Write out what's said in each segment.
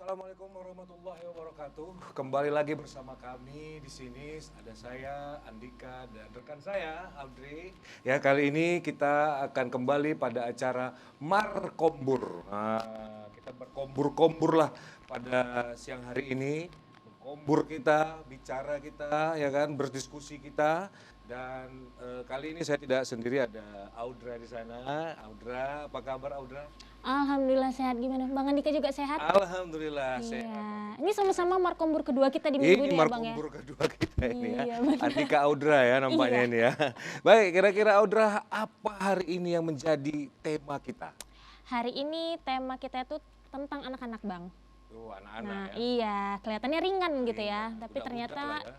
Assalamualaikum warahmatullahi wabarakatuh. Kembali lagi bersama kami di sini, ada saya Andika dan rekan saya Audrey. Ya, kali ini kita akan kembali pada acara Markombur. Nah, kita berkombur-kombur lah pada siang hari ini. Berkombur kita, bicara kita, ya kan, berdiskusi kita. Dan kali ini saya tidak sendiri, ada Audra di sana. Audra, apa kabar Audra? Alhamdulillah sehat. Gimana? Bang Andika juga sehat? Alhamdulillah Iya. sehat. Ini sama-sama markombur kedua kita di minggu ini ya Bang ya? Markombur kedua kita ini ya. Iya, benar. Andika Audra ya nampaknya Iya. ini ya. Baik, kira-kira Audra apa hari ini yang menjadi tema kita? Hari ini tema kita itu tentang anak-anak Bang. Tuh, anak-anak Nah ya. iya, kelihatannya ringan gitu ya. Ringan, Tapi budak-budak ternyata lah ya.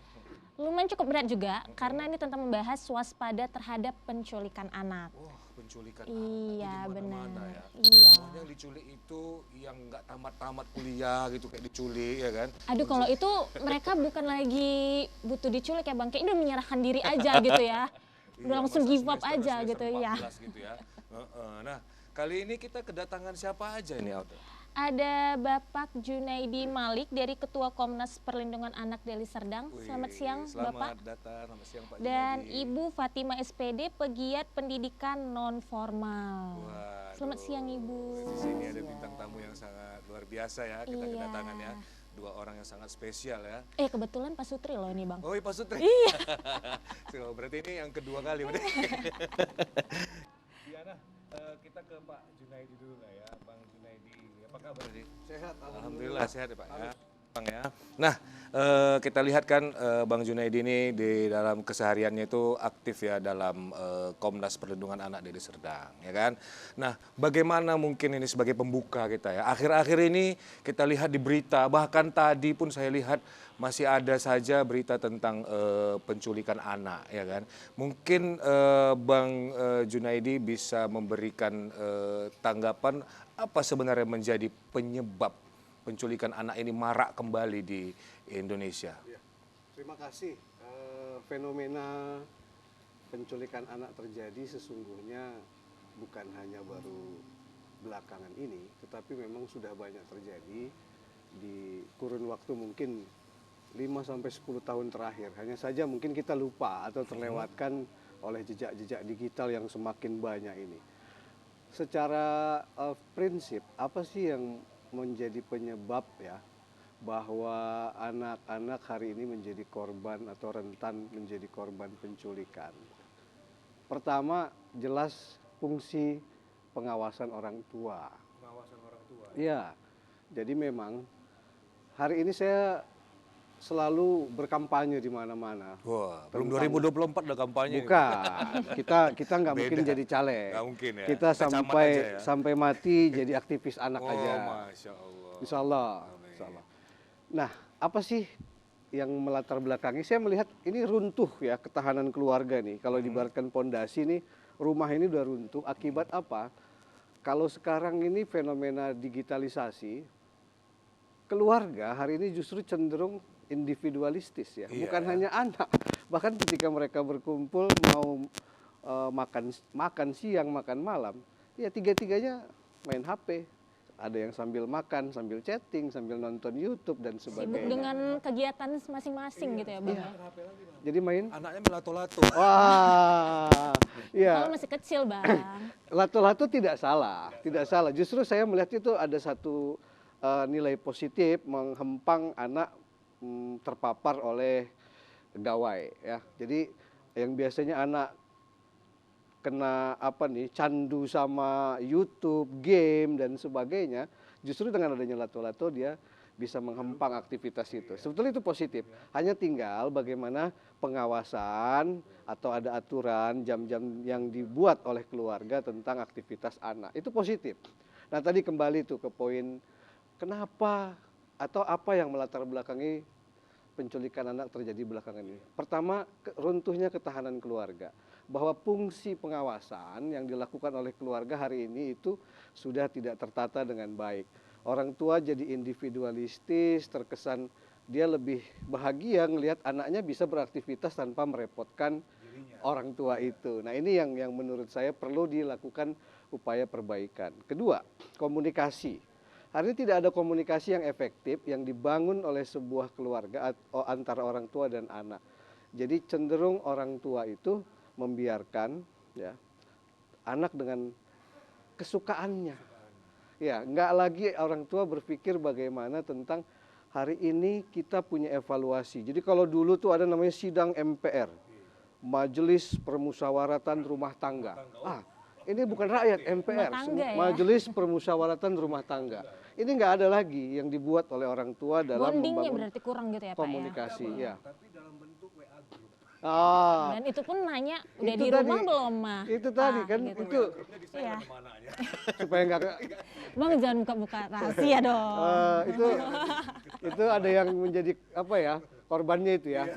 lumayan cukup berat juga. Karena ini tentang membahas waspada terhadap penculikan anak. Wah, penculikan Iya, anak itu di benar. mana-mana ya. Iya. Soalnya yang diculik itu yang nggak tamat-tamat kuliah gitu kayak diculik ya kan. Aduh kalau itu mereka bukan lagi butuh diculik ya Bang. Kayaknya udah menyerahkan diri aja gitu ya. Udah Iya, langsung masa give up semester- aja semester gitu ya. 14 gitu ya. Nah, kali ini kita kedatangan siapa aja ini Audra? Ada Bapak Junaidi Malik dari Ketua Komnas Perlindungan Anak Deli Serdang. Selamat siang Bapak. Selamat datang, selamat siang Pak Dan Junaidi. Ibu Fatima SPD, pegiat pendidikan non formal. Waduh, Selamat siang Ibu. Di sini ada bintang tamu yang sangat luar biasa ya, kita Iya. kedatangan ya. Dua orang yang sangat spesial ya. Kebetulan Pak Sutri loh ini Bang. Oh iya Pak Sutri. Iya. So, berarti ini yang kedua kali. Diana, kita ke Pak Junaidi dulu lah ya. Bang Junaidi, apa kabar sih? Sehat, Alhamdulillah sehat ya Pak ya. Bang ya. Nah, kita lihat kan Bang Junaidi ini di dalam kesehariannya itu aktif ya dalam Komnas Perlindungan Anak Deli Serdang, ya kan. Nah, bagaimana mungkin ini sebagai pembuka kita ya. Akhir-akhir ini kita lihat di berita, bahkan tadi pun saya lihat masih ada saja berita tentang penculikan anak, ya kan. Mungkin Bang Junaidi bisa memberikan tanggapan apa sebenarnya menjadi penyebab penculikan anak ini marak kembali di Indonesia. Ya, terima kasih. Fenomena penculikan anak terjadi sesungguhnya bukan hanya baru belakangan ini, tetapi memang sudah banyak terjadi di kurun waktu mungkin 5-10 tahun terakhir. Hanya saja mungkin kita lupa atau terlewatkan oleh jejak-jejak digital yang semakin banyak ini. Secara prinsip, apa sih yang menjadi penyebab ya bahwa anak-anak hari ini menjadi korban atau rentan menjadi korban penculikan? Pertama, jelas fungsi pengawasan orang tua. Pengawasan orang tua. Ya, jadi memang hari ini saya selalu berkampanye di mana-mana. Wah, belum 2024 udah kampanye. Bukan, kita nggak mungkin Beda. jadi caleg. Nggak mungkin ya. Kita Camat sampai aja ya. sampai mati jadi aktivis anak Oh, aja. Masya Allah. Insya Allah. Amin. Insya Allah. Nah, apa sih yang melatar belakangi? Saya melihat ini runtuh ya ketahanan keluarga nih. Kalau diibaratkan pondasi nih, rumah ini udah runtuh. Akibat apa? Kalau sekarang ini fenomena digitalisasi, keluarga hari ini justru cenderung individualistis ya. Iya, Bukan ya. hanya anak. Bahkan ketika mereka berkumpul mau makan siang, makan malam, ya tiga-tiganya main HP. Ada yang sambil makan, sambil chatting, sambil nonton YouTube dan Sibuk sebagainya. dengan kegiatan masing-masing gitu ya Bang. Iya. ya. Jadi main, Anaknya melato-lato. wah, Kalau ya masih kecil Bang. lato-lato tidak salah, tidak salah. Justru saya melihat itu ada satu nilai positif menghempang anak terpapar oleh gawai ya. Jadi yang biasanya anak kena candu sama YouTube, game dan sebagainya, justru dengan adanya lato-lato dia bisa menghempang aktivitas itu. Sebetulnya itu positif. Hanya tinggal bagaimana pengawasan atau ada aturan jam-jam yang dibuat oleh keluarga tentang aktivitas anak. Itu positif. Nah, tadi kembali tuh ke poin kenapa atau apa yang melatar belakangi penculikan anak terjadi belakangan ini. Pertama, runtuhnya ketahanan keluarga. Bahwa fungsi pengawasan yang dilakukan oleh keluarga hari ini itu sudah tidak tertata dengan baik. Orang tua jadi individualistis, terkesan dia lebih bahagia ngelihat anaknya bisa beraktivitas tanpa merepotkan orang tua itu. Nah ini yang menurut saya perlu dilakukan upaya perbaikan. Kedua, komunikasi. Hari ini tidak ada komunikasi yang efektif yang dibangun oleh sebuah keluarga antara orang tua dan anak. Jadi cenderung orang tua itu membiarkan ya anak dengan kesukaannya. Ya, nggak lagi orang tua berpikir bagaimana tentang hari ini kita punya evaluasi. Jadi kalau dulu tuh ada namanya sidang MPR, Majelis Permusyawaratan Rumah Tangga. Ini bukan rakyat, MPR, Majelis Permusyawaratan Rumah Tangga. Ini nggak ada lagi yang dibuat oleh orang tua dalam Bondingnya membangun berarti kurang gitu ya Pak komunikasi. Ya. Tapi dalam bentuk WA group. Dan itu pun nanya udah Itu di tadi, rumah belum mah? Itu tadi kan gitu. itu Iya. supaya nggak Bang jangan buka-buka rahasia dong. itu ada yang menjadi apa ya korbannya itu ya.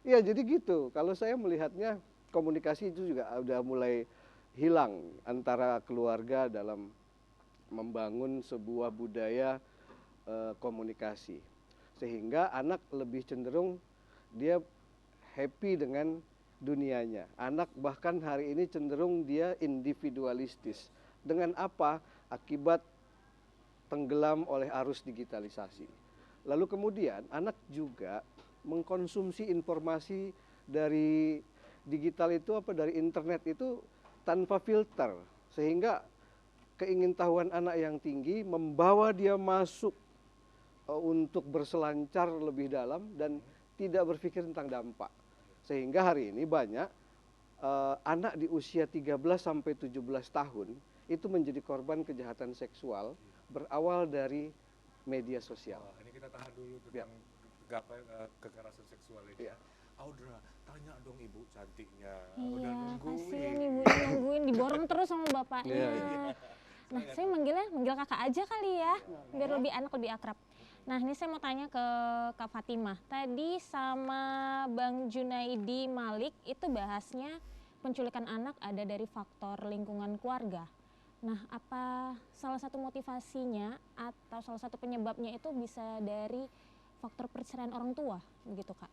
Iya jadi gitu. Kalau saya melihatnya komunikasi itu juga udah mulai hilang antara keluarga dalam membangun sebuah budaya komunikasi, sehingga anak lebih cenderung dia happy dengan dunianya. Anak bahkan hari ini cenderung dia individualistis. Dengan apa? Akibat tenggelam oleh arus digitalisasi. Lalu kemudian anak juga mengkonsumsi informasi dari digital itu dari internet itu tanpa filter, sehingga keingintahuan anak yang tinggi membawa dia masuk untuk berselancar lebih dalam dan tidak berpikir tentang dampak. Sehingga hari ini banyak anak di usia 13 sampai 17 tahun itu menjadi korban kejahatan seksual berawal dari media sosial. Ini kita tahan dulu tentang kekerasan seksual ini. Ya. Audra, tanya dong ibu cantiknya. Iya, kasihan ibu nungguin diborong terus sama bapaknya. Nah, saya manggil kakak aja kali ya, biar lebih enak, lebih akrab. Nah, ini saya mau tanya ke Kak Fatimah. Tadi sama Bang Junaidi Malik itu bahasnya penculikan anak ada dari faktor lingkungan keluarga. Nah, apa salah satu motivasinya atau salah satu penyebabnya itu bisa dari faktor perceraian orang tua, begitu Kak?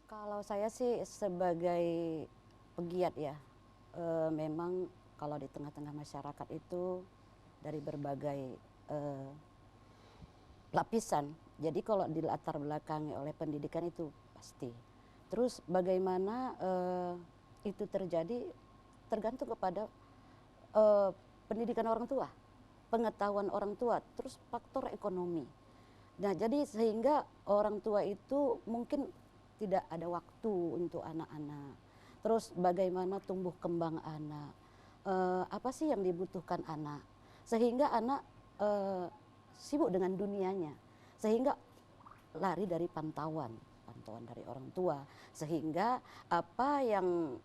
Kalau saya sih sebagai pegiat ya, memang kalau di tengah-tengah masyarakat itu dari berbagai lapisan. Jadi kalau dilatar belakangi oleh pendidikan itu pasti. Terus bagaimana itu terjadi tergantung kepada pendidikan orang tua, pengetahuan orang tua, terus faktor ekonomi. Nah jadi sehingga orang tua itu mungkin tidak ada waktu untuk anak-anak. Terus bagaimana tumbuh kembang anak, apa sih yang dibutuhkan anak. Sehingga anak sibuk dengan dunianya, sehingga lari dari pantauan dari orang tua, sehingga apa yang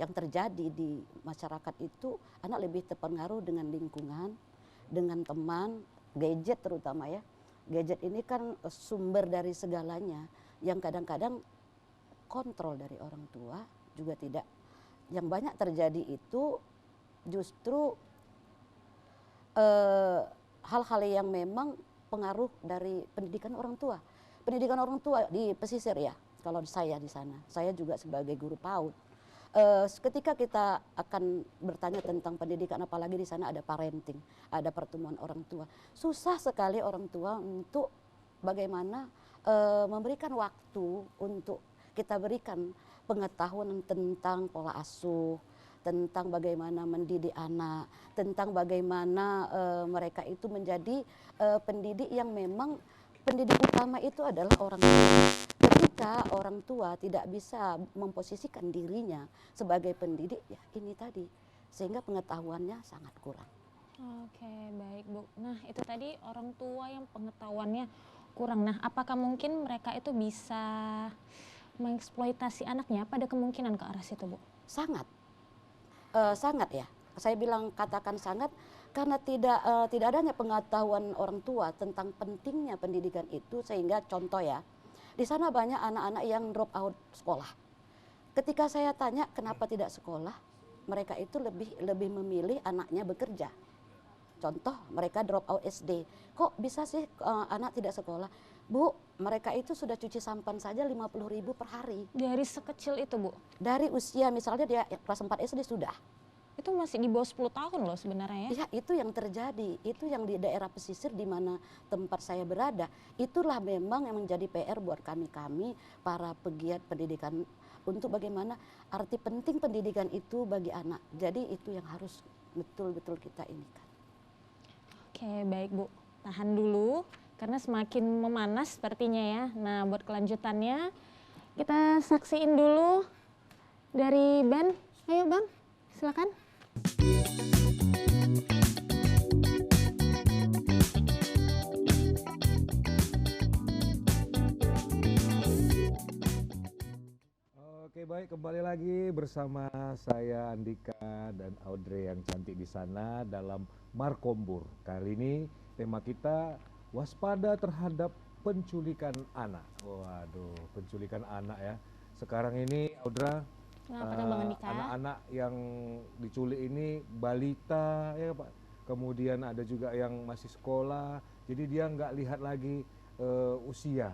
terjadi di masyarakat itu anak lebih terpengaruh dengan lingkungan, dengan teman, gadget terutama ya. Gadget ini kan sumber dari segalanya, yang kadang-kadang kontrol dari orang tua juga tidak. Yang banyak terjadi itu justru hal-hal yang memang pengaruh dari pendidikan orang tua. Pendidikan orang tua di pesisir ya, kalau saya di sana, saya juga sebagai guru PAUD. Ketika kita akan bertanya tentang pendidikan, apalagi di sana ada parenting, ada pertemuan orang tua, susah sekali orang tua untuk bagaimana memberikan waktu untuk kita berikan pengetahuan tentang pola asuh, tentang bagaimana mendidik anak, tentang bagaimana mereka itu menjadi pendidik yang memang pendidik utama itu adalah orang tua. Ketika orang tua tidak bisa memposisikan dirinya sebagai pendidik, ya ini tadi, sehingga pengetahuannya sangat kurang. Oke, baik Bu. Nah itu tadi orang tua yang pengetahuannya kurang. Nah apakah mungkin mereka itu bisa mengeksploitasi anaknya? Pada kemungkinan ke arah situ Bu? Sangat, sangat ya. saya bilang katakan sangat karena tidak adanya pengetahuan orang tua tentang pentingnya pendidikan itu, sehingga contoh ya, di sana banyak anak-anak yang drop out sekolah. Ketika saya tanya kenapa tidak sekolah, mereka itu lebih memilih anaknya bekerja. Contoh, mereka drop out SD. Kok bisa sih anak tidak sekolah? Bu, mereka itu sudah cuci sampan saja 50.000 per hari. Dari sekecil itu, Bu? Dari usia misalnya dia kelas 4 SD sudah. Itu masih di bawah 10 tahun loh sebenarnya ya? Ya, itu yang terjadi. Itu yang di daerah pesisir di mana tempat saya berada. Itulah memang yang menjadi PR buat kami para pegiat pendidikan, untuk bagaimana arti penting pendidikan itu bagi anak. Jadi itu yang harus betul-betul kita inikan. Oke, baik Bu. Tahan dulu karena semakin memanas sepertinya ya. Nah, buat kelanjutannya kita saksiin dulu dari band. Ayo Bang, silakan. Oke, baik, kembali lagi bersama saya Andika dan Audrey yang cantik di sana dalam Markombur. Kali ini tema kita waspada terhadap penculikan anak. Waduh, penculikan anak ya. Sekarang ini Audra, anak-anak yang diculik ini balita ya Pak. Kemudian ada juga yang masih sekolah. Jadi dia nggak lihat lagi usia.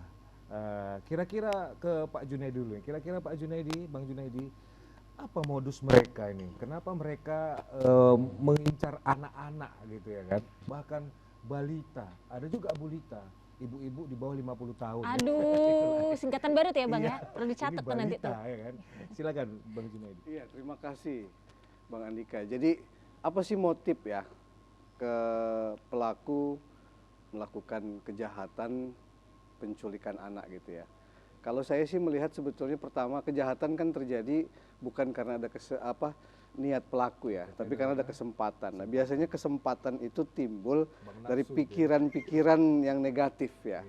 Kira-kira ke Pak Junaidi dulu. Kira-kira Pak Junaidi, Bang Junaidi, apa modus mereka ini? Kenapa mereka mengincar anak-anak gitu ya kan? Bahkan balita, ada juga bulita, ibu-ibu di bawah 50 tahun. Aduh, singkatan baru tuh ya Bang ya? Perlu dicatat tuh nanti tuh. Ya kan? Silakan Bang Junaidi. Iya, terima kasih Bang Andika. Jadi apa sih motif ya ke pelaku melakukan kejahatan penculikan anak gitu ya? Kalau saya sih melihat sebetulnya pertama kejahatan kan terjadi bukan karena ada niat pelaku ya, tapi karena ada kesempatan. Nah, biasanya kesempatan itu timbul dari pikiran-pikiran yang negatif ya.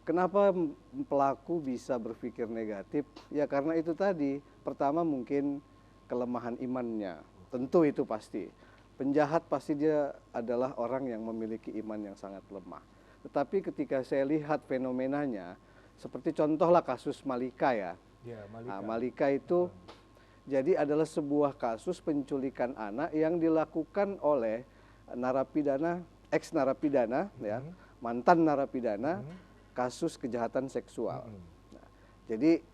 Kenapa pelaku bisa berpikir negatif? Ya karena itu tadi, pertama mungkin kelemahan imannya, tentu itu pasti. Penjahat pasti dia adalah orang yang memiliki iman yang sangat lemah. Tetapi ketika saya lihat fenomenanya, seperti contohlah kasus Malika ya. Nah, Malika itu jadi adalah sebuah kasus penculikan anak yang dilakukan oleh narapidana, ex narapidana ya, mantan narapidana, kasus kejahatan seksual. Nah, jadi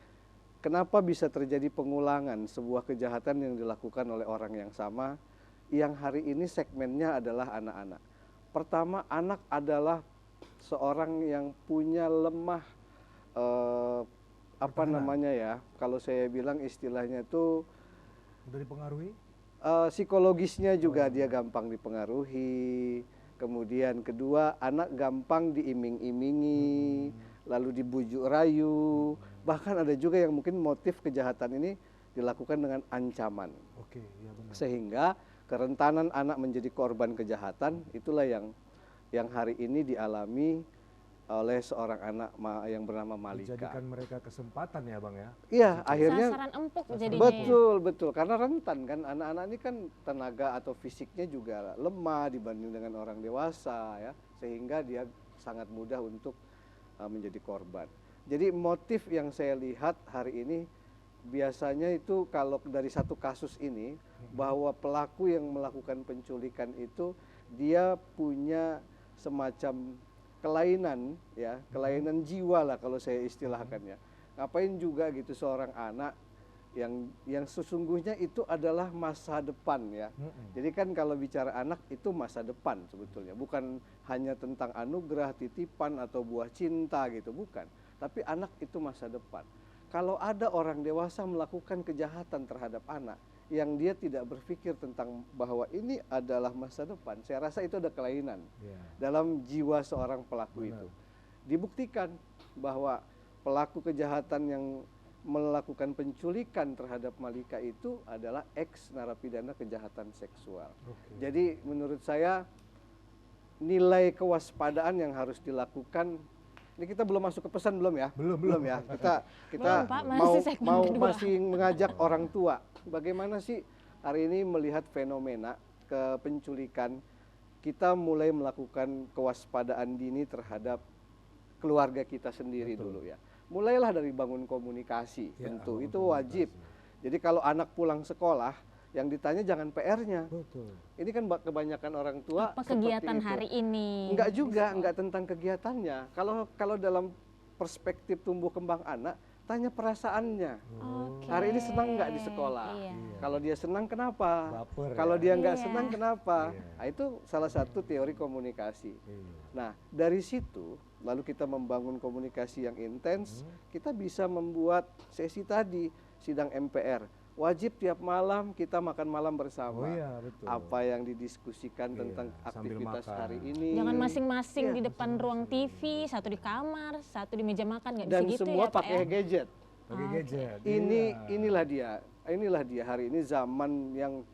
kenapa bisa terjadi pengulangan sebuah kejahatan yang dilakukan oleh orang yang sama, yang hari ini segmennya adalah anak-anak. Pertama, anak adalah seorang yang punya lemah namanya ya, kalau saya bilang istilahnya itu Udah dipengaruhi? Psikologisnya juga dia gampang dipengaruhi. Kemudian kedua, anak gampang diiming-imingi, lalu dibujuk rayu. Bahkan ada juga yang mungkin motif kejahatan ini dilakukan dengan ancaman. Oke, ya benar. Sehingga kerentanan anak menjadi korban kejahatan itulah yang hari ini dialami oleh seorang anak yang bernama Malika. Dijadikan mereka kesempatan ya Bang ya? Iya, akhirnya sasaran empuk jadinya betul, karena rentan kan, anak-anak ini kan tenaga atau fisiknya juga lemah dibanding dengan orang dewasa ya, sehingga dia sangat mudah untuk menjadi korban. Jadi motif yang saya lihat hari ini biasanya itu kalau dari satu kasus ini, bahwa pelaku yang melakukan penculikan itu dia punya semacam kelainan ya, kelainan jiwa lah kalau saya istilahkan ya. Ngapain juga gitu seorang anak yang sesungguhnya itu adalah masa depan ya. Jadi kan kalau bicara anak itu masa depan sebetulnya, bukan hanya tentang anugerah, titipan atau buah cinta gitu, bukan. Tapi anak itu masa depan. Kalau ada orang dewasa melakukan kejahatan terhadap anak yang dia tidak berpikir tentang bahwa ini adalah masa depan, saya rasa itu ada kelainan dalam jiwa seorang pelaku itu. Dibuktikan bahwa pelaku kejahatan yang melakukan penculikan terhadap Malika itu adalah ex narapidana kejahatan seksual. Jadi menurut saya nilai kewaspadaan yang harus dilakukan. Ini kita belum masuk ke pesan belum ya? Belum ya. Kita belum, Pak, masih masih mengajak orang tua. Bagaimana sih hari ini melihat fenomena penculikan, kita mulai melakukan kewaspadaan dini terhadap keluarga kita sendiri dulu ya. Mulailah dari bangun komunikasi, tentu itu wajib. Jadi kalau anak pulang sekolah, yang ditanya jangan PR-nya. Ini kan kebanyakan orang tua Apa kegiatan hari ini? Enggak juga, enggak tentang kegiatannya. Kalau dalam perspektif tumbuh kembang anak, tanya perasaannya. Oke. Hari ini senang nggak di sekolah? Iya. Kalau dia senang kenapa? Baper ya. Kalau dia nggak Iya. senang kenapa? Nah, itu salah satu teori komunikasi. Nah, dari situ lalu kita membangun komunikasi yang intens, kita bisa membuat sesi tadi sidang MPR. Wajib tiap malam kita makan malam bersama. Oh iya, betul. Apa yang didiskusikan tentang sambil aktivitas makan. hari ini. Jangan masing-masing Iya. di depan ruang TV, satu di kamar, satu di meja makan, nggak bisa Dan gitu semua ya Pak pakai ya? gadget. Pakai gadget. Inilah dia hari ini zaman yang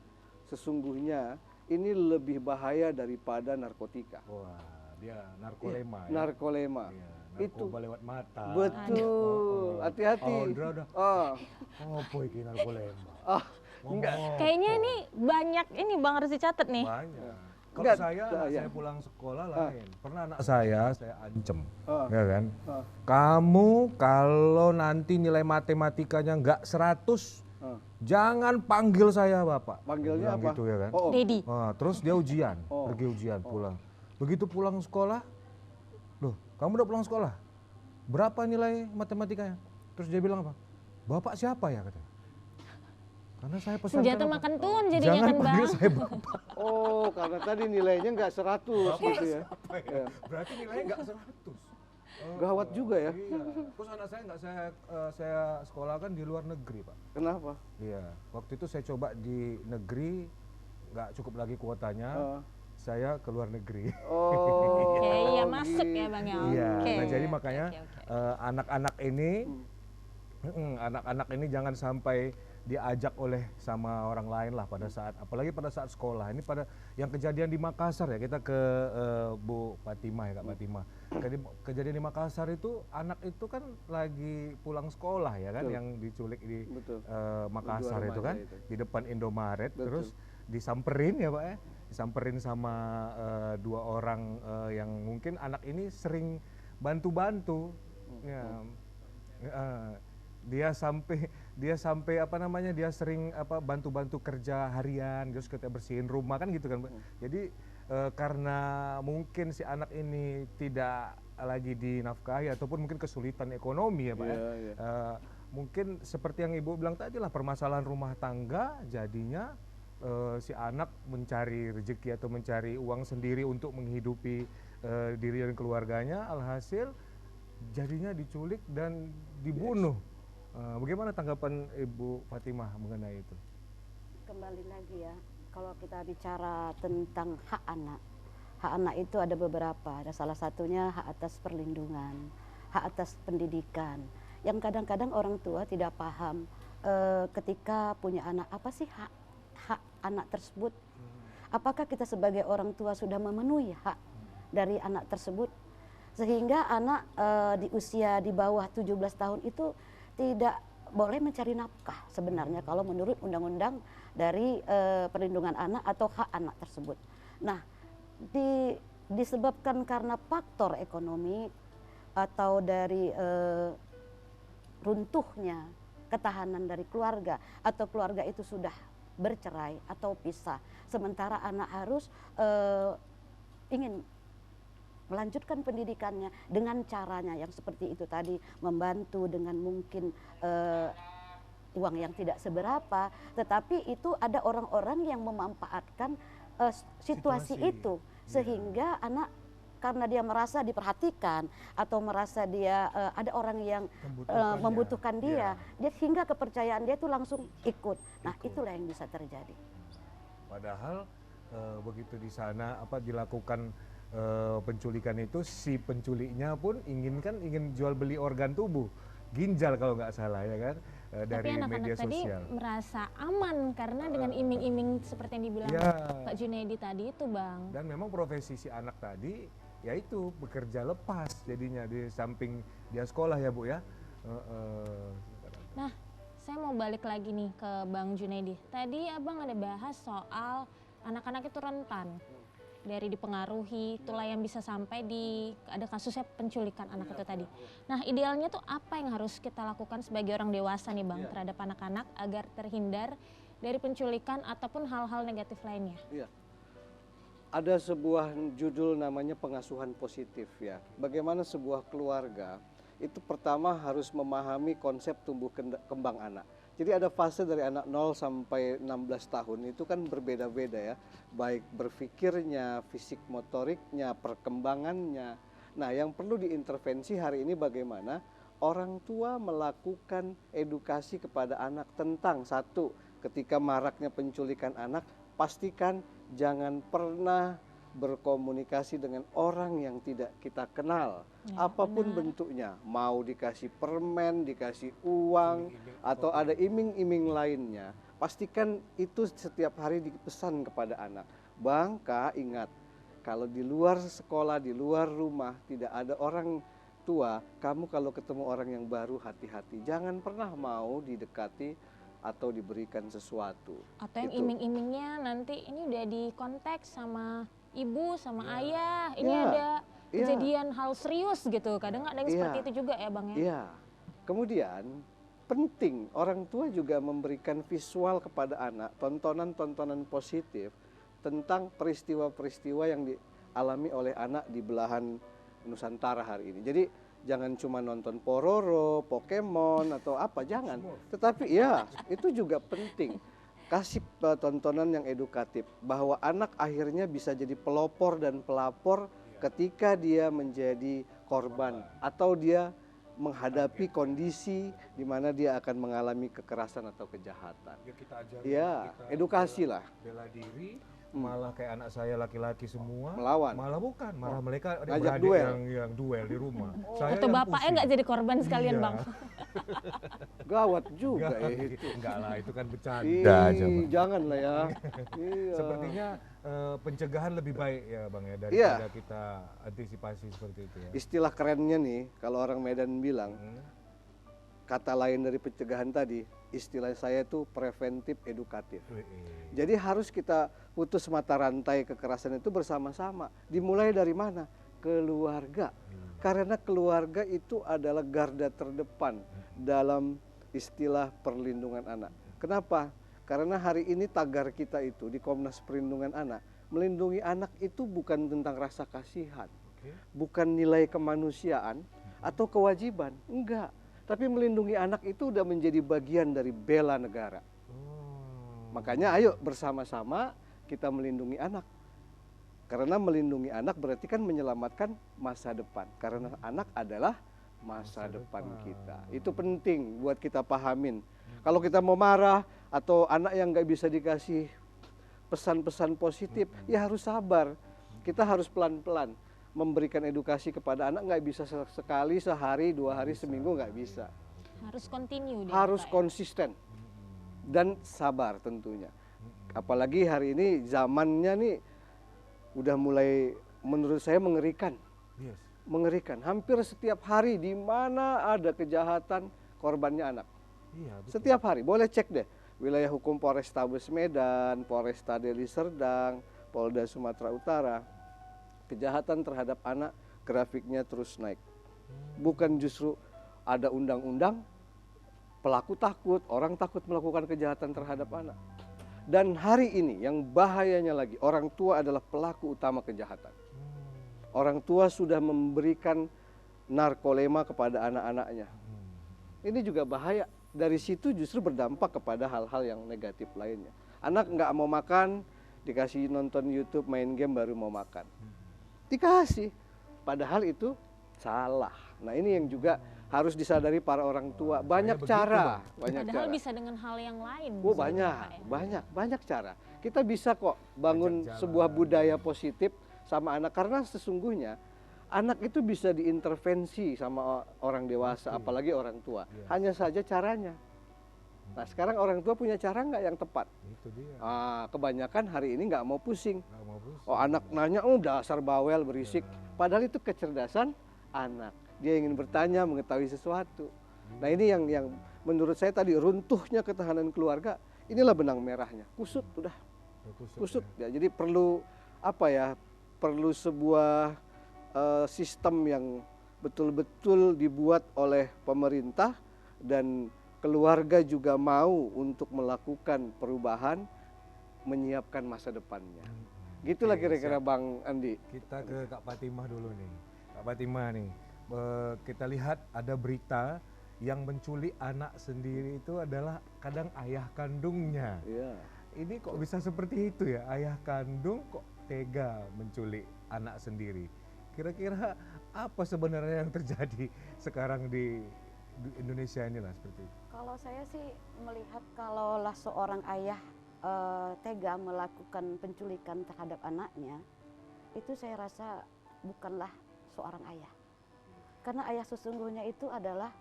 sesungguhnya ini lebih bahaya daripada narkotika. Wah, dia narkolema ya. Narkolema. Iya, Itu narkoba lewat mata. betul. Hati-hati. Oh, udah. Oh, Apa iki narkolema? oh, enggak. Kayaknya ini banyak ini Bang harus dicatat nih. Banyak. Kalau Enggak, saya, ya. saya pulang sekolah lain. Pernah anak saya ancam, Ah. ya kan? Ah. Kamu kalau nanti nilai matematikanya nggak 100, Ah. jangan panggil saya Bapak. Panggilnya Bilang apa? gitu ya kan? Oh, Dedi. Terus dia ujian, Oh. pergi ujian pulang. Begitu pulang sekolah, loh kamu udah pulang sekolah? Berapa nilai matematikanya? Terus dia bilang apa? Bapak siapa ya katanya? Karena saya pesan Senjata makan tuan jadinya jangan kan panggil Bang. saya Bapak. oh, karena tadi nilainya nggak 100 gitu ya. Ya. Berarti nilainya nggak 100. Gawat juga ya. Iya. Terus anak saya nggak saya sekolahkan di luar negeri Pak. Kenapa? Iya. Waktu itu saya coba di negeri, nggak cukup lagi kuotanya. Saya ke luar negeri. Oh. Oke, iya masuk ya Bang ya. Iya. Oke. Nah jadi makanya Oke. anak-anak ini, anak-anak ini jangan sampai diajak oleh sama orang lain lah pada saat, apalagi pada saat sekolah. Ini pada yang kejadian di Makassar ya, kita ke Bu Fatimah ya Kak Fatimah. Kejadian di Makassar itu anak itu kan lagi pulang sekolah ya kan, Betul. yang diculik di Betul. Makassar Dua itu remaja kan, itu. di depan Indomaret. Betul. Terus disamperin ya Pak ya, disamperin sama dua orang yang mungkin anak ini sering bantu-bantu. Ya, dia sampai apa namanya, dia sering bantu-bantu kerja harian, terus kita bersihin rumah kan gitu kan Mbak. Jadi karena mungkin si anak ini tidak lagi dinafkahi ataupun mungkin kesulitan ekonomi ya Pak ya. Iya. Mungkin seperti yang Ibu bilang tadi lah, permasalahan rumah tangga, jadinya si anak mencari rezeki atau mencari uang sendiri untuk menghidupi diri dan keluarganya, alhasil jadinya diculik dan dibunuh. Bagaimana tanggapan Ibu Fatimah mengenai itu? Kembali lagi ya, kalau kita bicara tentang hak anak itu ada beberapa. Ada salah satunya hak atas perlindungan, hak atas pendidikan. Yang kadang-kadang orang tua tidak paham ketika punya anak, apa sih hak anak tersebut? Apakah kita sebagai orang tua sudah memenuhi hak dari anak tersebut? Sehingga anak di usia di bawah 17 tahun itu tidak boleh mencari nafkah sebenarnya kalau menurut undang-undang dari perlindungan anak atau hak anak tersebut. Nah, disebabkan karena faktor ekonomi atau dari runtuhnya ketahanan dari keluarga atau keluarga itu sudah bercerai atau pisah, sementara anak harus ingin melanjutkan pendidikannya dengan caranya yang seperti itu tadi, membantu dengan mungkin uang yang tidak seberapa, tetapi itu ada orang-orang yang memanfaatkan situasi itu sehingga anak karena dia merasa diperhatikan atau merasa dia ada orang yang membutuhkan dia hingga kepercayaan dia itu langsung ikut. Nah, itulah yang bisa terjadi. Padahal begitu di sana dilakukan penculikan itu, si penculiknya pun ingin jual beli organ tubuh, ginjal kalau nggak salah ya kan, dari Tapi media anak-anak tadi sosial. merasa aman karena dengan iming-iming seperti yang dibilang Pak Junaidi tadi itu Bang. Dan memang profesi si anak tadi yaitu bekerja lepas jadinya di samping dia sekolah ya Bu ya. Nah, saya mau mau balik lagi nih ke Bang Junaidi. Tadi Abang ada bahas soal anak-anak itu rentan dari dipengaruhi, itulah yang bisa sampai di ada kasusnya penculikan anak itu tadi. Nah, idealnya tuh apa yang harus kita lakukan sebagai orang dewasa nih Bang terhadap anak-anak agar terhindar dari penculikan ataupun hal-hal negatif lainnya? Iya. Ada sebuah judul namanya pengasuhan positif ya. Bagaimana sebuah keluarga itu pertama harus memahami konsep tumbuh kembang anak. Jadi ada fase dari anak 0 sampai 16 tahun itu kan berbeda-beda ya. Baik berpikirnya, fisik motoriknya, perkembangannya. Nah, yang perlu diintervensi hari ini bagaimana orang tua melakukan edukasi kepada anak tentang satu, ketika maraknya penculikan anak, pastikan jangan pernah berkomunikasi dengan orang yang tidak kita kenal, apapun bentuknya, mau dikasih permen, dikasih uang, atau ada iming-iming lainnya, pastikan itu setiap hari dipesan kepada anak. Bang, Kak, ingat, kalau di luar sekolah, di luar rumah, tidak ada orang tua, kamu kalau ketemu orang yang baru hati-hati, jangan pernah mau didekati atau diberikan sesuatu. Atau yang Itu. iming-imingnya nanti ini udah dikontak sama ibu, sama ayah, ini ada kejadian hal serius gitu. Kadang ada yang seperti itu juga ya Bang ya? Iya. Kemudian penting orang tua juga memberikan visual kepada anak, tontonan-tontonan positif tentang peristiwa-peristiwa yang dialami oleh anak di belahan Nusantara hari ini. Jadi jangan cuma nonton Pororo, Pokemon atau apa, jangan. Tetapi ya, itu juga penting. Kasih tontonan yang edukatif bahwa anak akhirnya bisa jadi pelopor dan pelapor ketika dia menjadi korban atau dia menghadapi kondisi di mana dia akan mengalami kekerasan atau kejahatan. Ya kita ajarin, Ya, kita edukasi lah. bela diri, malah kayak anak saya laki-laki semua Melawan. malah bukan, malah mereka Ngajak beradik duel. yang duel di rumah. Atau bapaknya nggak jadi korban sekalian Bang? Gawat juga ya itu. Enggak lah, itu kan bercanda Ih, aja Bang. jangan lah ya. Iya. Sepertinya pencegahan lebih baik ya Bang ya, Iya. daripada kita antisipasi seperti itu ya. Istilah kerennya nih, kalau orang Medan bilang, kata lain dari pencegahan tadi, istilah saya itu preventif edukatif. Jadi harus kita putus mata rantai kekerasan itu bersama-sama. Dimulai dari mana? Keluarga. Karena keluarga itu adalah garda terdepan dalam istilah perlindungan anak. Kenapa? Karena hari ini tagar kita itu di Komnas Perlindungan Anak, melindungi anak itu bukan tentang rasa kasihan, bukan nilai kemanusiaan atau kewajiban, enggak. Tapi melindungi anak itu udah menjadi bagian dari bela negara. Makanya ayo bersama-sama kita melindungi anak. Karena melindungi anak berarti kan menyelamatkan masa depan. Karena anak adalah masa depan kita. Itu penting buat kita pahamin. Kalau kita mau marah atau anak yang nggak bisa dikasih pesan-pesan positif, ya harus sabar. Kita harus pelan-pelan memberikan edukasi kepada anak, nggak bisa sekali, sehari, 2 hari, seminggu, nggak bisa. Harus continue dia. Harus Pak, ya? konsisten dan sabar tentunya. Apalagi hari ini zamannya nih udah mulai menurut saya mengerikan. Yes. Mengerikan. Hampir setiap hari di mana ada kejahatan korbannya anak. Iya, betul. Setiap hari, boleh cek deh. Wilayah hukum Polrestabes Medan, Polresta Deli Serdang, Polda Sumatera Utara. Kejahatan terhadap anak grafiknya terus naik. Bukan justru ada undang-undang, pelaku takut, orang takut melakukan kejahatan terhadap anak. Dan hari ini yang bahayanya lagi, orang tua adalah pelaku utama kejahatan. Orang tua sudah memberikan narkolema kepada anak-anaknya. Ini juga bahaya. Dari situ justru berdampak kepada hal-hal yang negatif lainnya. Anak nggak mau makan, dikasih nonton YouTube, main game baru mau makan. Dikasih, padahal itu salah. Nah ini yang juga harus disadari para orang tua. Banyak begitu, cara, Bang. banyak Padahal cara. bisa dengan hal yang lain. Oh misalnya, Pak, ya. banyak cara. Kita bisa kok bangun Ajak jalan. sebuah budaya positif sama anak. Karena sesungguhnya anak itu bisa diintervensi sama orang dewasa, apalagi orang tua. Iya. Hanya saja caranya. Nah sekarang orang tua punya cara nggak yang tepat? Itu dia. Kebanyakan hari ini nggak mau pusing. Nggak mau pusing. Oh anak nanya, oh dasar bawel berisik. Padahal itu kecerdasan anak. Dia ingin bertanya, mengetahui sesuatu. Nah ini yang menurut saya tadi runtuhnya ketahanan keluarga, inilah benang merahnya. Kusut udah, kusut ya. Jadi perlu apa ya? Perlu sebuah sistem yang betul-betul dibuat oleh pemerintah dan keluarga juga mau untuk melakukan perubahan, menyiapkan masa depannya. Gitulah kira-kira Bang Andi. Kita ke Kak Fatimah dulu nih. Kak Fatimah nih, kita lihat ada berita yang menculik anak sendiri itu adalah kadang ayah kandungnya. Iya. Ini kok bisa seperti itu ya? Ayah kandung kok tega menculik anak sendiri. Kira-kira apa sebenarnya yang terjadi sekarang di Indonesia inilah seperti itu? Kalau saya sih melihat kalaulah seorang ayah tega melakukan penculikan terhadap anaknya, itu saya rasa bukanlah seorang ayah. Karena ayah sesungguhnya itu adalah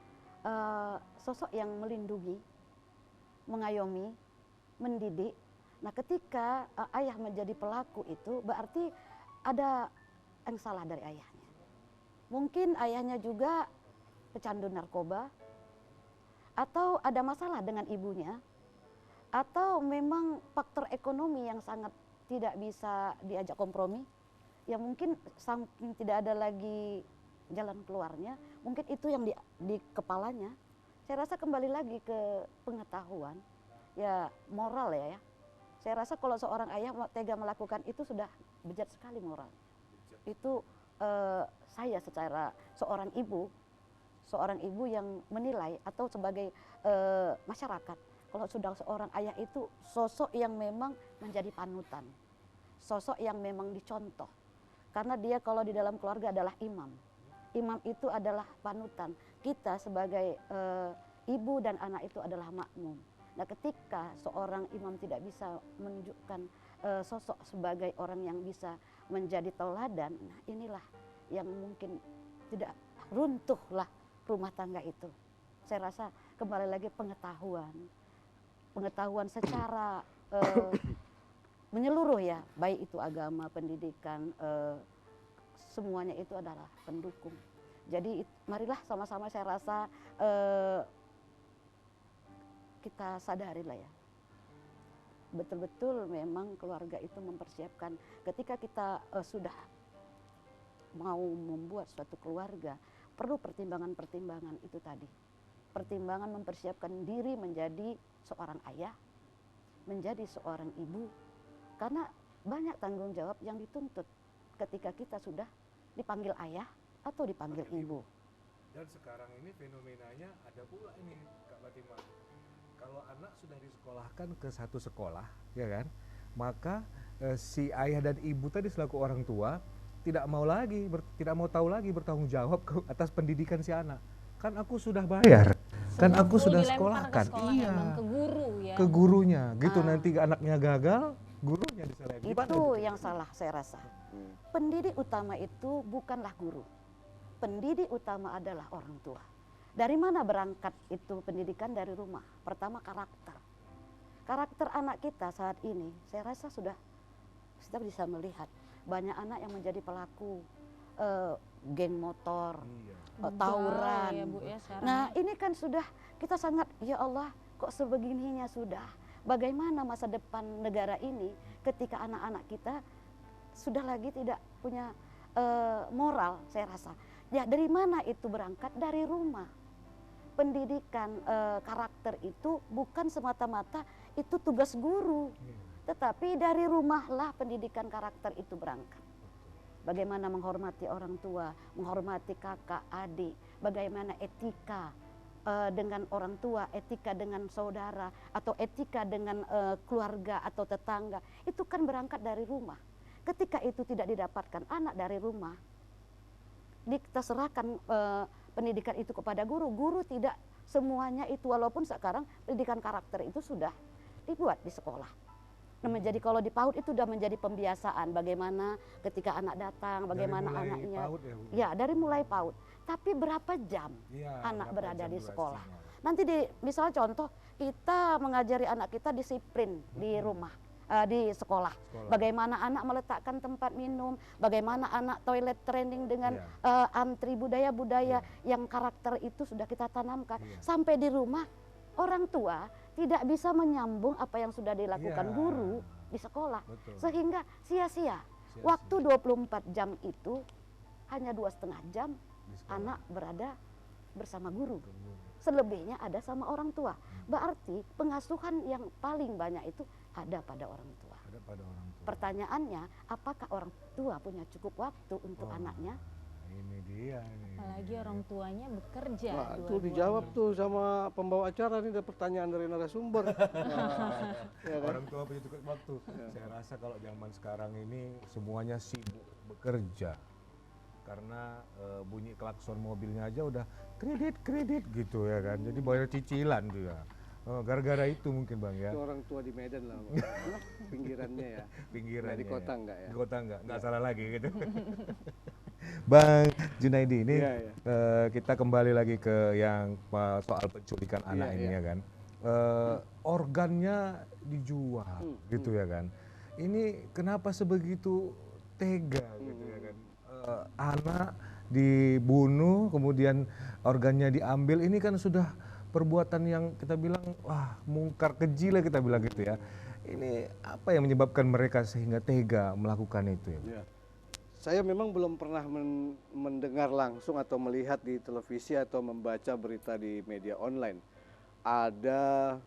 sosok yang melindungi, mengayomi, mendidik. Nah, ketika ayah menjadi pelaku itu berarti ada yang salah dari ayahnya. Mungkin ayahnya juga pecandu narkoba, atau ada masalah dengan ibunya, atau memang faktor ekonomi yang sangat tidak bisa diajak kompromi, yang mungkin saking tidak ada lagi jalan keluarnya, mungkin itu yang di kepalanya. Saya rasa kembali lagi ke pengetahuan, ya moral ya. Saya rasa kalau seorang ayah tega melakukan itu sudah bejat sekali moral. Itu saya secara seorang ibu yang menilai atau sebagai masyarakat, kalau sudah seorang ayah itu sosok yang memang menjadi panutan, sosok yang memang dicontoh, karena dia kalau di dalam keluarga adalah imam. Imam itu adalah panutan, kita sebagai ibu dan anak itu adalah makmum. Nah, ketika seorang imam tidak bisa menunjukkan sosok sebagai orang yang bisa menjadi tauladan, nah inilah yang mungkin tidak runtuhlah rumah tangga itu. Saya rasa kembali lagi pengetahuan secara menyeluruh ya, baik itu agama, pendidikan, semuanya itu adalah pendukung. Jadi marilah sama-sama saya rasa kita sadarilah ya, betul-betul memang keluarga itu mempersiapkan. Ketika kita sudah mau membuat suatu keluarga, perlu pertimbangan-pertimbangan itu tadi. Pertimbangan mempersiapkan diri menjadi seorang ayah, menjadi seorang ibu, karena banyak tanggung jawab yang dituntut ketika kita sudah dipanggil ayah atau dipanggil ibu. Dan sekarang ini fenomenanya ada pula ini Kak Fatimah. Kalau anak sudah disekolahkan ke satu sekolah, ya kan, maka si ayah dan ibu tadi selaku orang tua tidak mau tahu lagi bertanggung jawab atas pendidikan si anak. Kan aku sudah bayar, kan aku sudah sekolahkan, iya, ke guru ya. Ke gurunya, gitu nanti anaknya gagal, gurunya disalahin. Itu yang salah saya rasa. Pendidik utama itu bukanlah guru, pendidik utama adalah orang tua. Dari mana berangkat itu pendidikan? Dari rumah. Pertama karakter. Karakter anak kita saat ini, saya rasa sudah kita bisa melihat banyak anak yang menjadi pelaku geng motor, tawuran. Ya, Bu, ya, nah ini kan sudah kita sangat, ya Allah kok sebegininya sudah. Bagaimana masa depan negara ini ketika anak-anak kita sudah lagi tidak punya moral, saya rasa. Ya dari mana itu berangkat? Dari rumah. Pendidikan karakter itu bukan semata-mata itu tugas guru, tetapi dari rumahlah pendidikan karakter itu berangkat. Bagaimana menghormati orang tua, menghormati kakak, adik, bagaimana etika dengan orang tua, etika dengan saudara, atau etika dengan keluarga atau tetangga, itu kan berangkat dari rumah. Ketika itu tidak didapatkan anak dari rumah, kita serahkan pendidikan itu kepada guru. Guru tidak semuanya itu, walaupun sekarang pendidikan karakter itu sudah dibuat di sekolah. Nah, menjadi kalau di PAUD itu sudah menjadi pembiasaan bagaimana ketika anak datang, bagaimana anaknya. PAUD ya, dari mulai PAUD. Tapi berapa jam anak berada di sekolah? Nanti misalnya contoh kita mengajari anak kita disiplin di rumah, di sekolah. Bagaimana anak meletakkan tempat minum, bagaimana anak toilet training dengan antri budaya-budaya yang karakter itu sudah kita tanamkan. Sampai di rumah orang tua tidak bisa menyambung apa yang sudah dilakukan Iya. guru di sekolah, Betul. sehingga sia-sia. Sia-sia. Waktu 24 jam itu hanya 2,5 jam Di sekolah. anak berada bersama guru. Selebihnya ada sama orang tua. Berarti pengasuhan yang paling banyak itu ada pada orang tua. Ada pada orang tua. Pertanyaannya, apakah orang tua punya cukup waktu untuk Wah, anaknya? Ini dia nih. Apalagi orang tuanya bekerja. Nah, itu dua-duanya. dijawab tuh sama pembawa acara nih, ada pertanyaan dari narasumber. Nah, ya kan? Orang tua punya cukup waktu. Saya rasa kalau zaman sekarang ini semuanya sibuk bekerja. Karena bunyi klakson mobilnya aja udah kredit gitu ya kan. Jadi bayar cicilan tuh ya. Gara-gara itu mungkin Bang ya. Itu orang tua di Medan lah, pinggirannya ya. Pinggiran. Nggak di kota enggak ya? Di kota enggak salah lagi gitu. Bang Junaidi ini Iya, iya. kita kembali lagi ke yang soal penculikan anak Iya, ini iya. ya kan. Organnya dijual gitu ya kan. Ini kenapa sebegitu tega gitu ya kan. Anak dibunuh kemudian organnya diambil, ini kan sudah perbuatan yang kita bilang wah mungkar keji lah kita bilang gitu ya. Ini apa yang menyebabkan mereka sehingga tega melakukan itu ya? Ya. Saya memang belum pernah mendengar langsung atau melihat di televisi atau membaca berita di media online. Ada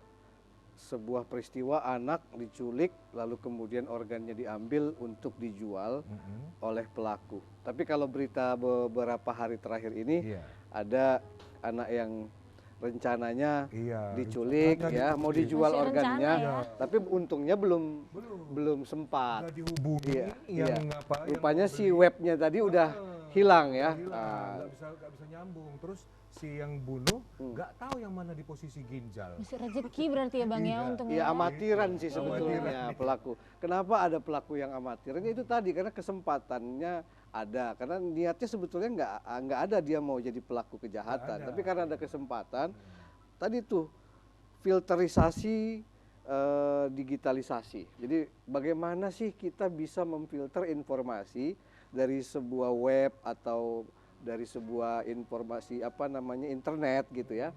sebuah peristiwa anak diculik lalu kemudian organnya diambil untuk dijual oleh pelaku. Tapi kalau berita beberapa hari terakhir ini Iya. ada anak yang rencananya Iya, diculik rencananya ya, mau diculik. dijual Masih organnya, rencana ya. tapi untungnya belum sempat. Nggak dihubungi Iya, yang iya. apa? Rupanya yang si membeli. webnya tadi udah hilang ya. Hilang, Ah, nggak bisa nyambung. Terus si yang bunuh nggak tahu yang mana di posisi ginjal. Masih rezeki berarti ya Bang ya Iya. untungnya. Iya, ya. amatiran sih Amatiran. sebetulnya pelaku. Kenapa ada pelaku yang amatiran? Itu tadi karena kesempatannya ada. Karena niatnya sebetulnya nggak ada dia mau jadi pelaku kejahatan. ada. Tapi karena ada kesempatan, tadi tuh filterisasi, digitalisasi. Jadi bagaimana sih kita bisa memfilter informasi dari sebuah web atau dari sebuah informasi apa namanya internet gitu ya.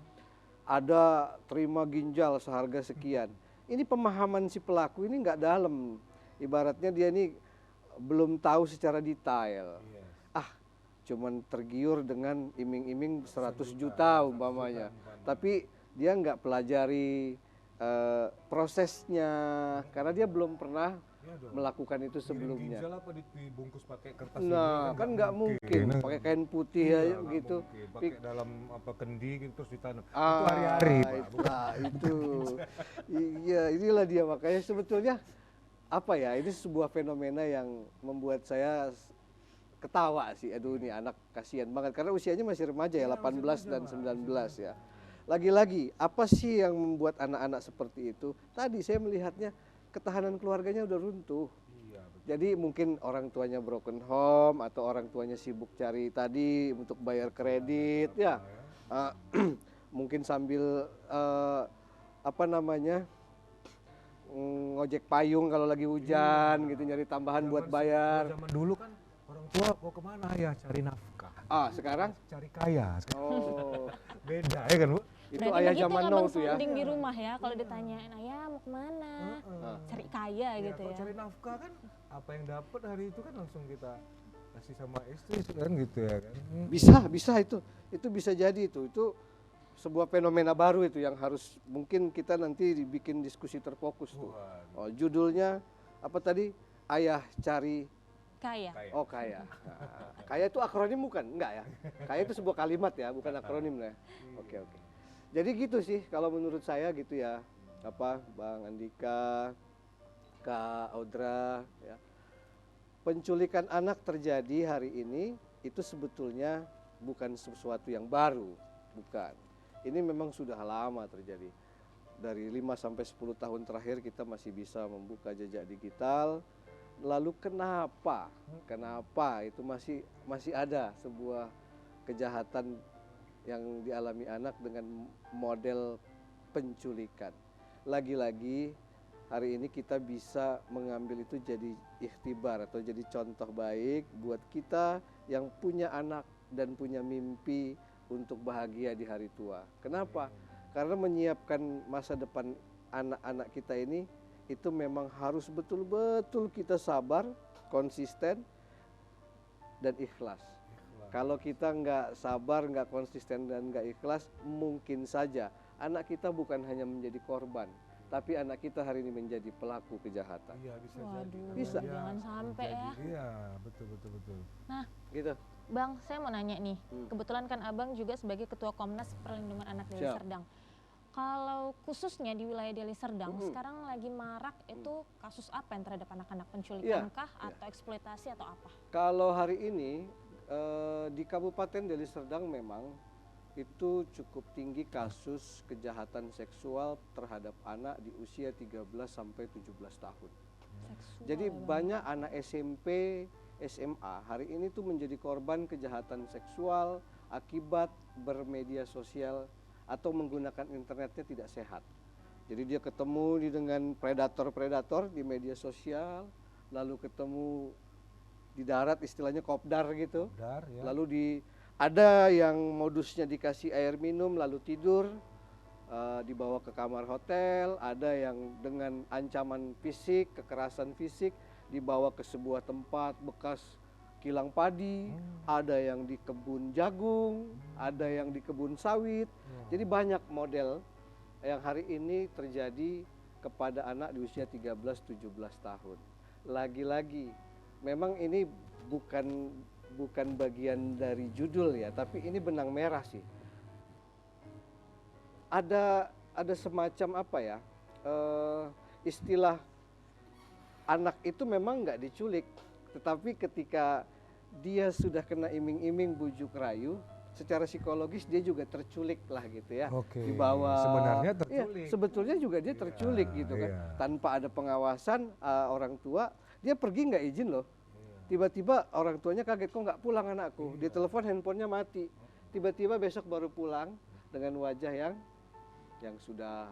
Ada terima ginjal seharga sekian. Ini pemahaman si pelaku ini nggak dalam. Ibaratnya dia ini belum tahu secara detail. Iya. Cuman tergiur dengan iming-iming 100 juta umpamanya. Tapi dia nggak pelajari prosesnya karena dia belum pernah Iya dong. melakukan itu Ngirim sebelumnya. ginjal apa dibungkus pakai kertas Nah, ini kan nggak mungkin pakai kain putih Iya, aja nggak gitu. mungkin. Pakai dalam apa kendi gitu terus ditanam. Itu Ah, hari-hari, Pak. itu. Iya, inilah dia makanya sebetulnya apa ya? Ini sebuah fenomena yang membuat saya ketawa sih. Aduh, ini anak kasihan banget karena usianya masih remaja ya, 18 dan 19 ya. Lagi-lagi, apa sih yang membuat anak-anak seperti itu? Tadi saya melihatnya ketahanan keluarganya udah runtuh. Iya, betul. Jadi mungkin orang tuanya broken home atau orang tuanya sibuk cari tadi untuk bayar kredit ya. Mungkin sambil apa namanya ngojek payung kalau lagi hujan gitu nyari tambahan buat bayar. Zaman dulu kan orang tua mau kemana ya cari nafkah. Sekarang Cari kaya. Sekarang oh beda ya kan Bu? itu Berarti ayah begitu zaman Abang now tuh ya. sounding di rumah ya kalau ditanyain ayah mau kemana, cari kaya Ya, gitu kalau ya. cari nafkah kan apa yang dapat hari itu kan langsung kita kasih sama istri kan gitu ya kan. Bisa itu. Itu bisa jadi itu. Itu sebuah fenomena baru itu yang harus mungkin kita nanti dibikin diskusi terfokus tuh. Waduh. Judulnya apa tadi? Ayah cari Kaya. Kaya. Oh kaya. Nah, kaya itu akronim bukan? Enggak ya. Kaya itu sebuah kalimat ya, bukan akronim lah. Oke. Jadi gitu sih kalau menurut saya gitu ya. Apa Bang Andika, Kak Audra ya. Penculikan anak terjadi hari ini itu sebetulnya bukan sesuatu yang baru, bukan. Ini memang sudah lama terjadi. Dari 5 sampai 10 tahun terakhir kita masih bisa membuka jejak digital. Lalu kenapa itu masih ada sebuah kejahatan yang dialami anak dengan model penculikan. Lagi-lagi hari ini kita bisa mengambil itu jadi ikhtibar atau jadi contoh baik buat kita yang punya anak dan punya mimpi untuk bahagia di hari tua. Kenapa? Karena menyiapkan masa depan anak-anak kita ini itu memang harus betul-betul kita sabar, konsisten, dan ikhlas. Kalau kita nggak sabar, nggak konsisten, dan nggak ikhlas, mungkin saja anak kita bukan hanya menjadi korban, tapi anak kita hari ini menjadi pelaku kejahatan. Iya, bisa Waduh, jadi. Bisa. jangan sampai ya. Iya, betul betul betul. Nah, Gitu. Bang, saya mau nanya nih. Kebetulan kan Abang juga sebagai Ketua Komnas Perlindungan Anak Deli Siap. Serdang. Kalau khususnya di wilayah Deli Serdang, sekarang lagi marak itu kasus apa yang terhadap anak-anak penculikan Iya, kah atau eksploitasi atau apa? Kalau hari ini di Kabupaten Deli Serdang memang itu cukup tinggi kasus kejahatan seksual terhadap anak di usia 13 sampai 17 tahun. Seksual Jadi ya, Bang. banyak anak SMP, SMA hari ini tuh menjadi korban kejahatan seksual akibat bermedia sosial atau menggunakan internetnya tidak sehat. Jadi dia ketemu dengan predator-predator di media sosial, lalu ketemu di darat istilahnya kopdar gitu. Benar ya. Lalu ada yang modusnya dikasih air minum lalu tidur, dibawa ke kamar hotel, ada yang dengan ancaman fisik, kekerasan fisik, dibawa ke sebuah tempat bekas kilang padi, ada yang di kebun jagung, ada yang di kebun sawit. Jadi banyak model yang hari ini terjadi kepada anak di usia 13-17 tahun. Lagi-lagi, memang ini bukan bagian dari judul ya, tapi ini benang merah sih. Ada semacam apa ya, istilah anak itu memang nggak diculik, tetapi ketika dia sudah kena iming-iming bujuk rayu, secara psikologis dia juga terculik lah gitu ya. Oke, Dibawa. sebenarnya Iya, terculik. sebetulnya juga dia terculik gitu kan. iya. Tanpa ada pengawasan orang tua, dia pergi nggak izin loh. Tiba-tiba orang tuanya kaget, kok nggak pulang anakku? Ditelepon handphonenya mati. Tiba-tiba besok baru pulang dengan wajah yang sudah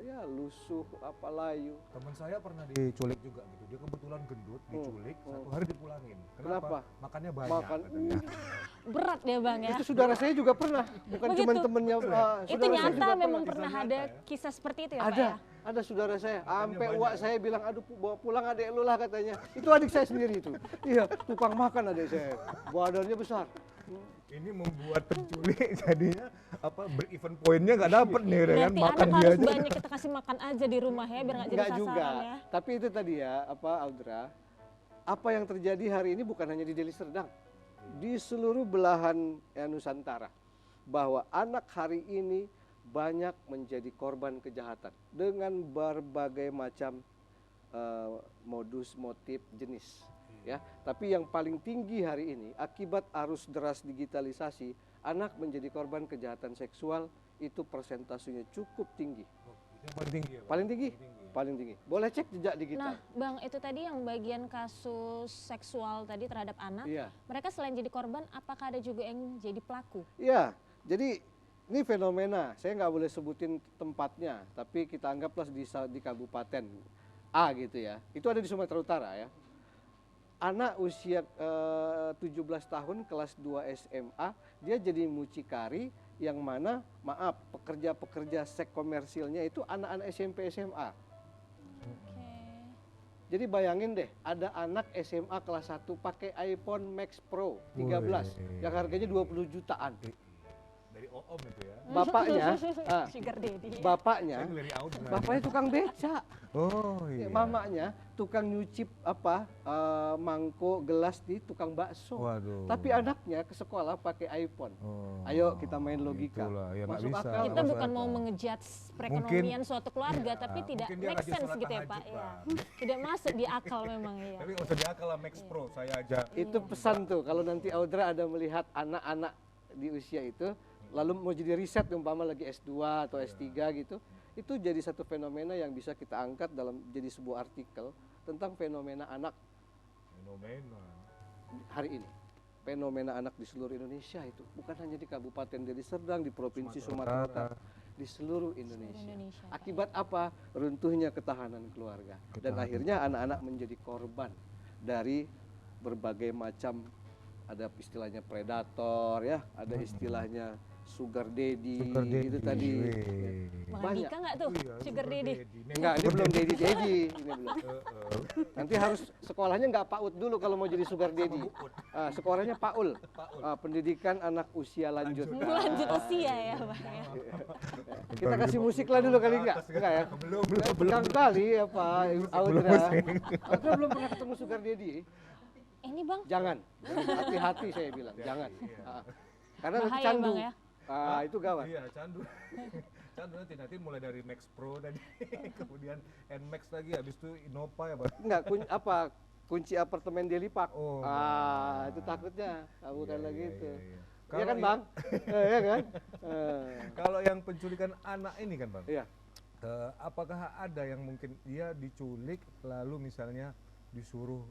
ya lusuh apa layu. Teman saya pernah diculik juga gitu. Dia kebetulan gendut, diculik, satu hari dipulangin. Kenapa? Makannya banyak Makan katanya. Berat ya Bang ya. itu saudara saya juga pernah, bukan Begitu. cuma temennya. Itu saudara saya nyata juga memang kisah pernah nyata ada ya. kisah seperti itu ya Pak Ada, ya? ada saudara saya. Sampai banyak uak ya? saya bilang, aduh bawa pulang adek lu lah katanya. Itu adik saya sendiri itu. Iya, tukang makan adik saya. Badannya besar. Ini membuat penculik jadinya berevent poinnya nggak dapet nih kan, Berarti makan anak dia harus aja. banyak kita kasih makan aja di rumah ya biar nggak jadi Enggak sasaran juga. ya. Tapi itu tadi ya, Audra, apa yang terjadi hari ini bukan hanya di Deli Serdang, di seluruh belahan Nusantara, bahwa anak hari ini banyak menjadi korban kejahatan dengan berbagai macam modus, motif, jenis. Ya, tapi yang paling tinggi hari ini akibat arus deras digitalisasi, anak menjadi korban kejahatan seksual itu persentasenya cukup tinggi. Yang paling tinggi ya, Pak? Paling tinggi, paling tinggi. Boleh cek jejak Nah digital. Bang, itu tadi yang bagian kasus seksual tadi terhadap anak, Iya. mereka selain jadi korban, apakah ada juga yang jadi pelaku? Iya, jadi ini fenomena. Saya nggak boleh sebutin tempatnya, tapi kita anggaplah di Kabupaten A gitu ya. Itu ada di Sumatera Utara ya. Anak usia 17 tahun kelas 2 SMA, dia jadi mucikari yang mana, maaf, pekerja-pekerja seks komersilnya itu anak-anak SMP SMA. Oke. Jadi bayangin deh, ada anak SMA kelas 1 pakai iPhone Max Pro 13 yang harganya 20 jutaan. Dari OOM itu ya. Bapaknya, Sugar daddy. bapaknya, Saya dari Audra. bapaknya tukang beca. Oh iya. Mamanya tukang nyucip mangkok gelas di tukang bakso. Waduh. Tapi anaknya ke sekolah pakai iPhone. Oh, Ayo kita main logika. itulah, ya nggak Masuk bisa. akal. Kita Masuk bukan mau akal. mengejudge perekonomian suatu keluarga, Iya, tapi tidak mungkin dia make rajin sense sholat gitu ya tahajud, Pak. Ya. Pak. Tidak masuk di akal memang ya. Tapi nggak usah diakal lah Max Pro, saya aja. Itu pesan tuh kalau nanti Audra ada melihat anak-anak di usia itu lalu mau jadi riset umpama lagi S2 atau S3 gitu, itu jadi satu fenomena yang bisa kita angkat dalam jadi sebuah artikel tentang fenomena anak Fenomena. hari ini. Fenomena anak di seluruh Indonesia itu bukan hanya di Kabupaten Deli Serdang, di Provinsi Sumatera Utara, di seluruh Indonesia. Indonesia, Pak. Akibat apa? Runtuhnya ketahanan keluarga. Dan akhirnya anak-anak menjadi korban dari berbagai macam, ada istilahnya predator ya, ada istilahnya sugar daddy, Sugar daddy. itu tadi. Wih. Bang Banyak. Andika nggak tuh Iya, sugar daddy? Enggak, ini belum daddy, ini belum. Nanti harus sekolahnya nggak PAUD dulu kalau mau jadi sugar daddy. Sekolahnya PAUL, pendidikan anak usia lanjut. Lanjut usia ya Bang ya. Kita kasih musik lah dulu kali enggak ya? Belum kali apa Audra. Audra belum pernah ketemu sugar daddy. Ini Bang, Jangan, hati-hati saya bilang, jangan. Karena nanti bahaya candu. Bang ya. Itu gawat. Iya, candu. Candu nanti mulai dari Max Pro tadi, kemudian Nmax lagi, habis itu Innova ya Bang. Enggak, kunci apartemen Deli Park. Oh, Itu takutnya, bukan lagi iya, itu. iya. Iya kan Kalau Bang? Iya kan? Kalau yang penculikan anak ini kan Bang, Iya. apakah ada yang mungkin dia diculik lalu misalnya disuruh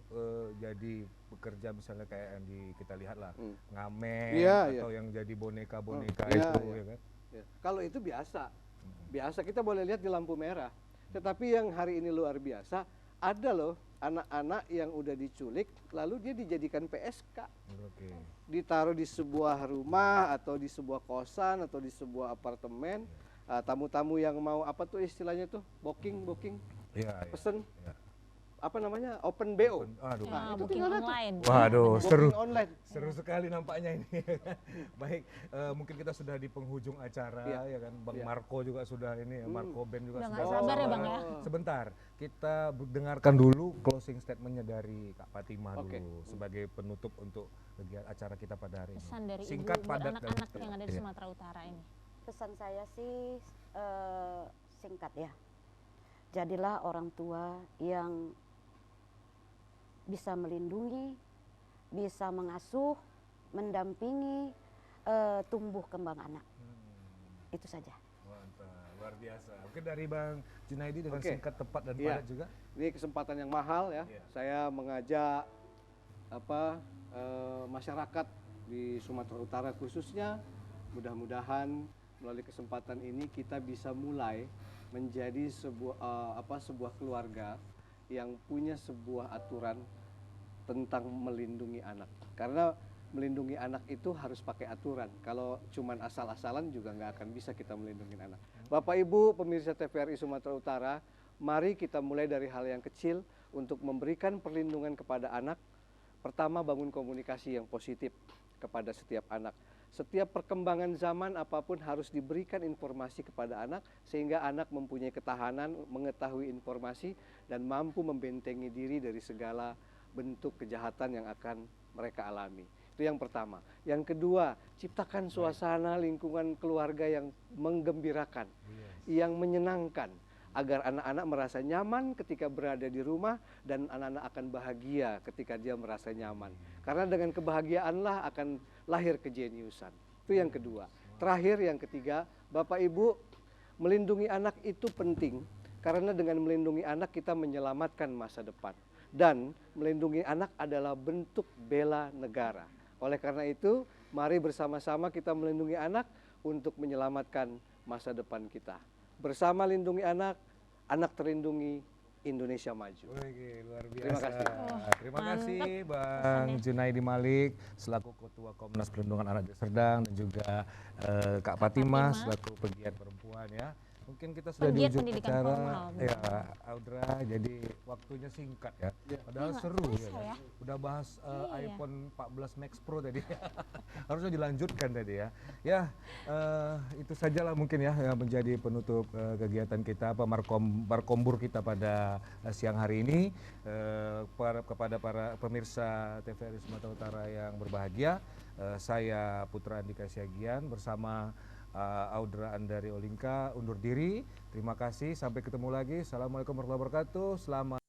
jadi bekerja misalnya kayak yang kita lihat lah ngamen Iya, atau yang jadi boneka-boneka Iya, itu iya. ya kan? Ya. Kalau itu biasa, biasa kita boleh lihat di lampu merah. Tetapi yang hari ini luar biasa, ada loh anak-anak yang udah diculik, lalu dia dijadikan PSK, Oke. ditaruh di sebuah rumah atau di sebuah kosan atau di sebuah apartemen. Tamu-tamu yang mau apa tuh istilahnya tuh, booking, Iya, iya. pesen, Iya. apa namanya, open BO. Aduh. Nah, itu booking tinggal datang. online. Waduh, seru. Booking online. Seru sekali nampaknya ini. Baik, mungkin kita sudah di penghujung acara Iya. ya kan. Bang Iya. Marco juga sudah ini ya, Marco Ben juga Udah sudah. nggak sabar ya Bang ya. Sebentar, kita dengarkan dulu closing statementnya dari Kak Fatimah Oke. dulu sebagai penutup untuk kegiatan acara kita pada hari ini. Pesan dari Singkat, ibu buat padat, dan anak-anak jelas. yang ada di Iya. Sumatera Utara ini. Pesan saya sih singkat ya. Jadilah orang tua yang bisa melindungi, bisa mengasuh, mendampingi tumbuh kembang anak. Itu saja. Mantap, luar biasa. Mungkin dari Bang Junaidi dengan Oke. singkat, tepat dan Iya. padat juga. Ini kesempatan yang mahal ya. Iya. Saya mengajak masyarakat di Sumatera Utara khususnya, mudah-mudahan melalui kesempatan ini kita bisa mulai menjadi sebuah keluarga yang punya sebuah aturan tentang melindungi anak. Karena melindungi anak itu harus pakai aturan. Kalau cuman asal-asalan juga nggak akan bisa kita melindungi anak. Bapak Ibu pemirsa TVRI Sumatera Utara, mari kita mulai dari hal yang kecil untuk memberikan perlindungan kepada anak. Pertama, bangun komunikasi yang positif kepada setiap anak. Setiap perkembangan zaman apapun harus diberikan informasi kepada anak sehingga anak mempunyai ketahanan, mengetahui informasi dan mampu membentengi diri dari segala bentuk kejahatan yang akan mereka alami. Itu yang pertama. Yang kedua, ciptakan suasana lingkungan keluarga yang menggembirakan, yang menyenangkan, agar anak-anak merasa nyaman ketika berada di rumah dan anak-anak akan bahagia ketika dia merasa nyaman. Karena dengan kebahagiaanlah akan lahir kejeniusan. Itu yang kedua. Terakhir yang ketiga, Bapak Ibu, melindungi anak itu penting karena dengan melindungi anak kita menyelamatkan masa depan. Dan melindungi anak adalah bentuk bela negara. Oleh karena itu, mari bersama-sama kita melindungi anak untuk menyelamatkan masa depan kita. Bersama lindungi anak, anak terlindungi, Indonesia maju. Oke, luar biasa. Terima kasih. Terima kasih Bang Junaidi Malik selaku Ketua Komnas Perlindungan Anak Deli Serdang dan juga Kak Fatimah selaku pegiat perempuan ya. Mungkin kita sudah di Pegiat ujung pendidikan acara formal, ya, Audra. Jadi waktunya singkat ya. Padahal Nggak seru kerasa ya. ya. Udah bahas Iya. iPhone 14 Max Pro tadi. Harusnya dilanjutkan tadi ya. Ya, itu sajalah mungkin ya yang menjadi penutup kegiatan kita Markombur kita pada siang hari ini. Kepada para pemirsa TVRI Sumatera Utara yang berbahagia, saya Putra Andika Siagian bersama Audra Andari Olinka undur diri. Terima kasih, sampai ketemu lagi. Assalamualaikum warahmatullahi wabarakatuh. Selamat